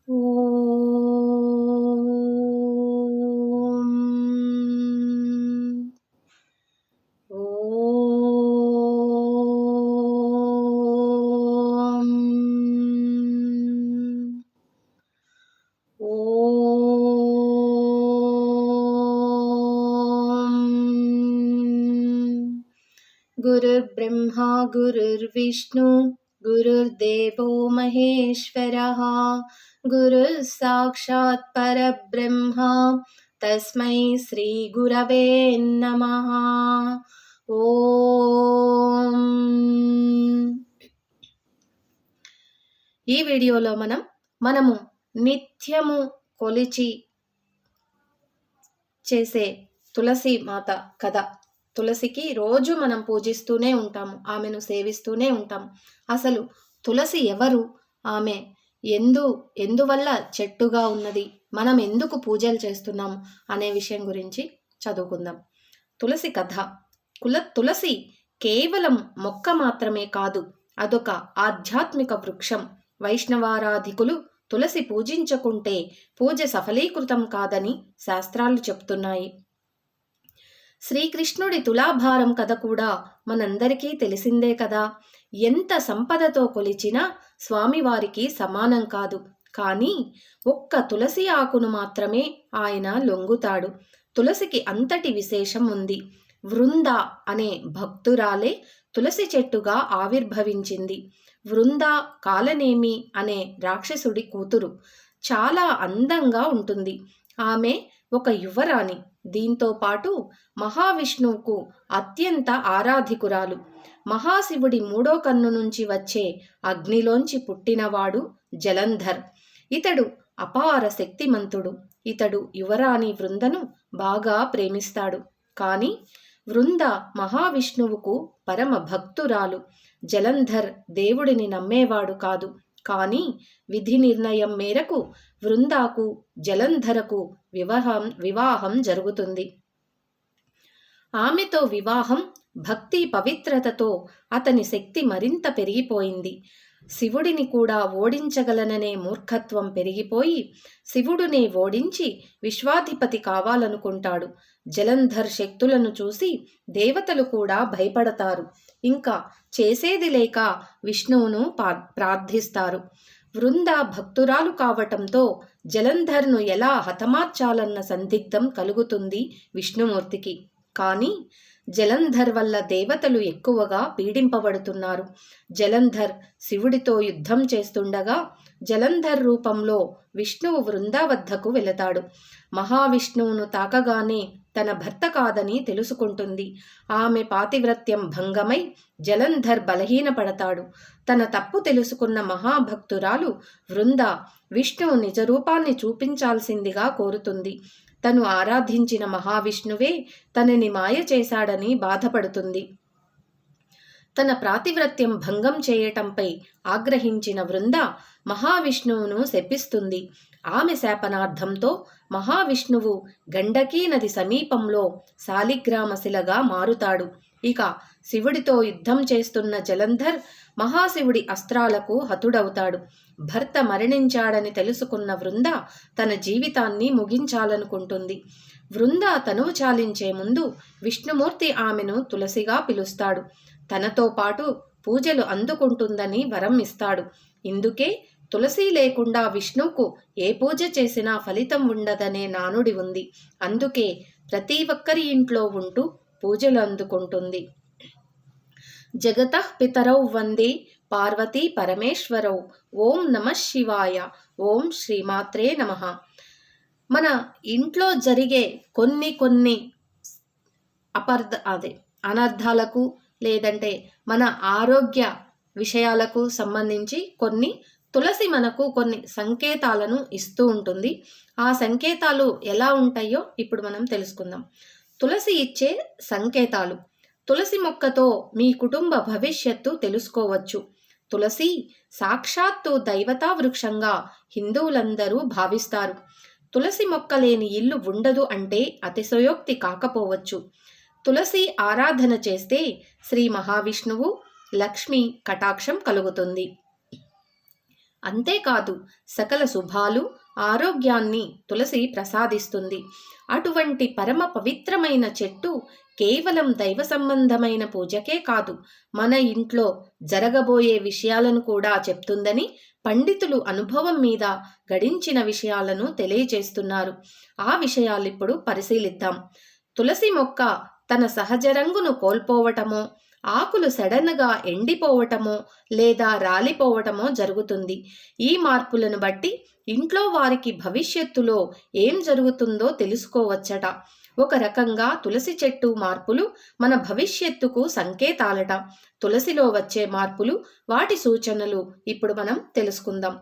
ఓం ఓం ఓం గురుర్బ్రహ్మా గురుర్విష్ణు గురుర్దేవో మహేశ్వరః గురుః సాక్షాత్ పరబ్రహ్మ తస్మై శ్రీ గురవే నమః. ఓం. ఈ వీడియోలో మనము నిత్యము కొలిచి చేసే తులసి మాత కథ. తులసికి రోజు మనం పూజిస్తూనే ఉంటాము, ఆమెను సేవిస్తూనే ఉంటాము. అసలు తులసి ఎవరు, ఆమె ఎందువల్ల చెట్టుగా ఉన్నది, మనం ఎందుకు పూజలు చేస్తున్నాము అనే విషయం గురించి చదువుకుందాం. తులసి కథ. తులసి కేవలం మొక్క మాత్రమే కాదు, అదొక ఆధ్యాత్మిక వృక్షం. వైష్ణవారాధికులు తులసి పూజించకుంటే పూజ సఫలీకృతం కాదని శాస్త్రాలు చెప్తున్నాయి. శ్రీకృష్ణుడి తులాభారం కథ కూడా మనందరికీ తెలిసిందే కదా. ఎంత సంపదతో కొలిచినా స్వామివారికి సమానం కాదు. కానీ ఒక్క తులసి ఆకును మాత్రమే ఆయన లొంగుతాడు. తులసికి అంతటి విశేషం ఉంది. వృంద అనే భక్తురాలే తులసి చెట్టుగా ఆవిర్భవించింది. వృంద కాలనేమి అనే రాక్షసుడి కూతురు. చాలా అందంగా ఉంటుంది. ఆమె ఒక యువరాణి. దీంతో పాటు మహావిష్ణువుకు అత్యంత ఆరాధికురాలు. మహాశివుడి మూడో కన్ను నుంచి వచ్చే అగ్నిలోంచి పుట్టినవాడు జలంధర్. ఇతడు అపార శక్తిమంతుడు. ఇతడు యువరాణి వృందను బాగా ప్రేమిస్తాడు. కానీ వృంద మహావిష్ణువుకు పరమ భక్తురాలు. జలంధర్ దేవుడిని నమ్మేవాడు కాదు. కానీ విధి నిర్ణయం మేరకు వృందాకు జలంధరకు వివాహం జరుగుతుంది. ఆమెతో వివాహం భక్తి పవిత్రతతో అతని శక్తి మరింత పెరిగిపోయింది. శివుడిని కూడా ఓడించగలననే మూర్ఖత్వం పెరిగిపోయి శివుడునే ఓడించి విశ్వాధిపతి కావాలనుకుంటాడు. జలంధర్ శక్తులను చూసి దేవతలు కూడా భయపడతారు. ఇంకా చేసేది లేక విష్ణువును ప్రార్థిస్తారు. వృంద భక్తురాలు కావటంతో జలంధర్ను ఎలా హతమార్చాలన్న సందిగ్ధం కలుగుతుంది విష్ణుమూర్తికి. కానీ జలంధర్ వల్ల దేవతలు ఎక్కువగా పీడింపబడుతున్నారు. జలంధర్ శివుడితో యుద్ధం చేస్తుండగా జలంధర్ రూపంలో విష్ణువు వృంద వద్దకు వెళతాడు. మహావిష్ణువును తాకగానే తన భర్త కాదని తెలుసుకుంటుంది. ఆమె పాతివ్రత్యం భంగమై జలంధర్ బలహీనపడతాడు. తన తప్పు తెలుసుకున్న మహాభక్తురాలు వృంద విష్ణువు నిజరూపాన్ని చూపించాల్సిందిగా కోరుతుంది. తను ఆరాధించిన మహావిష్ణువే తనని మాయ చేశాడని బాధపడుతుంది. తన ప్రాతివ్రత్యం భంగం చేయటంపై ఆగ్రహించిన వృంద మహావిష్ణువును శపిస్తుంది. ఆమె శాపనార్థంతో మహావిష్ణువు గండకీ నది సమీపంలో శాలిగ్రామశిలగా మారుతాడు. ఇక శివుడితో యుద్ధం చేస్తున్న జలంధర్ మహాశివుడి అస్త్రాలకు హతుడవుతాడు. భర్త మరణించాడని తెలుసుకున్న వృంద తన జీవితాన్ని ముగించాలనుకుంటుంది. వృంద తనువు చాలించే ముందు విష్ణుమూర్తి ఆమెను తులసిగా పిలుస్తాడు. తనతో పాటు పూజలు అందుకుంటుందని వరం ఇస్తాడు. ఇందుకే తులసి లేకుండా విష్ణువుకు ఏ పూజ చేసినా ఫలితం ఉండదనే నానుడి ఉంది. అందుకే ప్రతి ఒక్కరి ఇంట్లో ఉంటూ పూజలు అందుకుంటుంది. జగతః పితరౌ వందే పార్వతీ పరమేశ్వరౌ. ఓం నమః శివాయ. ఓం శ్రీమాత్రే నమః. మన ఇంట్లో జరిగే కొన్ని అనర్థాలకు లేదంటే మన ఆరోగ్య విషయాలకు సంబంధించి తులసి మనకు కొన్ని సంకేతాలను ఇస్తూ ఉంటుంది. ఆ సంకేతాలు ఎలా ఉంటాయో ఇప్పుడు మనం తెలుసుకుందాం. తులసి ఇచ్చే సంకేతాలు. తులసి మొక్కతో మీ కుటుంబ భవిష్యత్తు తెలుసుకోవచ్చు. తులసి సాక్షాత్తు దైవతా వృక్షంగా హిందువులందరూ భావిస్తారు. తులసి మొక్క లేని ఇల్లు ఉండదు అంటే అతిశయోక్తి కాకపోవచ్చు. తులసి ఆరాధన చేస్తే శ్రీ మహావిష్ణువు, లక్ష్మి కటాక్షం కలుగుతుంది. అంతేకాదు సకల శుభాలు, ఆరోగ్యాన్ని తులసి ప్రసాదిస్తుంది. అటువంటి పరమ పవిత్రమైన చెట్టు కేవలం దైవ సంబంధమైన పూజకే కాదు, మన ఇంట్లో జరగబోయే విషయాలను కూడా చెప్తుందని పండితులు అనుభవం మీద గడించిన విషయాలను తెలియజేస్తున్నారు. ఆ విషయాలు ఇప్పుడు పరిశీలిద్దాం. తులసి మొక్క తన సహజ రంగును కోల్పోవటమో, ఆకులు సడన్గా ఎండిపోవటమో లేదా రాలిపోవటమో జరుగుతుంది. ఈ మార్పులను బట్టి ఇంట్లో వారికి భవిష్యత్తులో ఏం జరుగుతుందో తెలుసుకోవచ్చట. ఒక రకంగా తులసి చెట్టు మార్పులు మన భవిష్యత్తుకు సంకేతాలట. తులసిలో వచ్చే మార్పులు, వాటి సూచనలు ఇప్పుడు మనం తెలుసుకుందాం.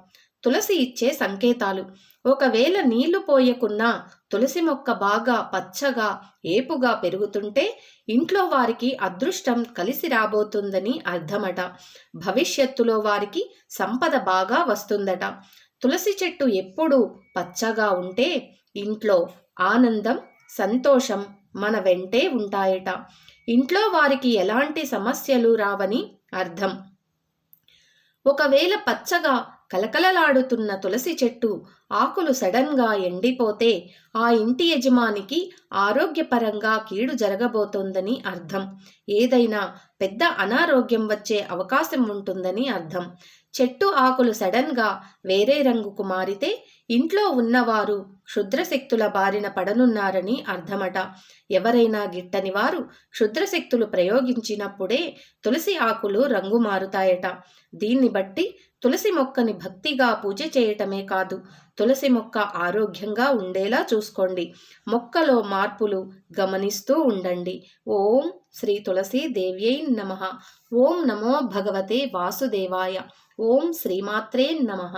తులసి ఇచ్చే సంకేతాలు. ఒకవేళ నీళ్లు పోయకున్నా తులసి మొక్క బాగా పచ్చగా ఏపుగా పెరుగుతుంటే ఇంట్లో వారికి అదృష్టం కలిసి రాబోతుందని అర్థమట. భవిష్యత్తులో వారికి సంపద బాగా వస్తుందట. తులసి చెట్టు ఎప్పుడూ పచ్చగా ఉంటే ఇంట్లో ఆనందం, సంతోషం మన వెంటే ఉంటాయట. ఇంట్లో వారికి ఎలాంటి సమస్యలు రావని అర్థం. ఒకవేళ పచ్చగా కలకలలాడుతున్న తులసి చెట్టు ఆకులు సడన్గా ఎండిపోతే ఆ ఇంటి యజమానికి ఆరోగ్యపరంగా కీడు జరగబోతోందని అర్థం. ఏదైనా పెద్ద అనారోగ్యం వచ్చే అవకాశం ఉంటుందని అర్థం. చెట్టు ఆకులు సడన్గా వేరే రంగుకు మారితే ఇంట్లో ఉన్నవారు క్షుద్రశక్తుల బారిన పడనున్నారని అర్థమట. ఎవరైనా గిట్టని వారు క్షుద్రశక్తులు ప్రయోగించినప్పుడే తులసి ఆకులు రంగు మారుతాయట. దీన్ని బట్టి తులసి మొక్కని భక్తిగా పూజ చేయటమే కాదు, తులసి మొక్క ఆరోగ్యంగా ఉండేలా చూసుకోండి. మొక్కలో మార్పులు గమనిస్తూ ఉండండి. ఓం శ్రీ తులసి దేవ్యై నమః. ఓం నమో భగవతే వాసుదేవాయ. ఓం శ్రీమాత్రే నమః.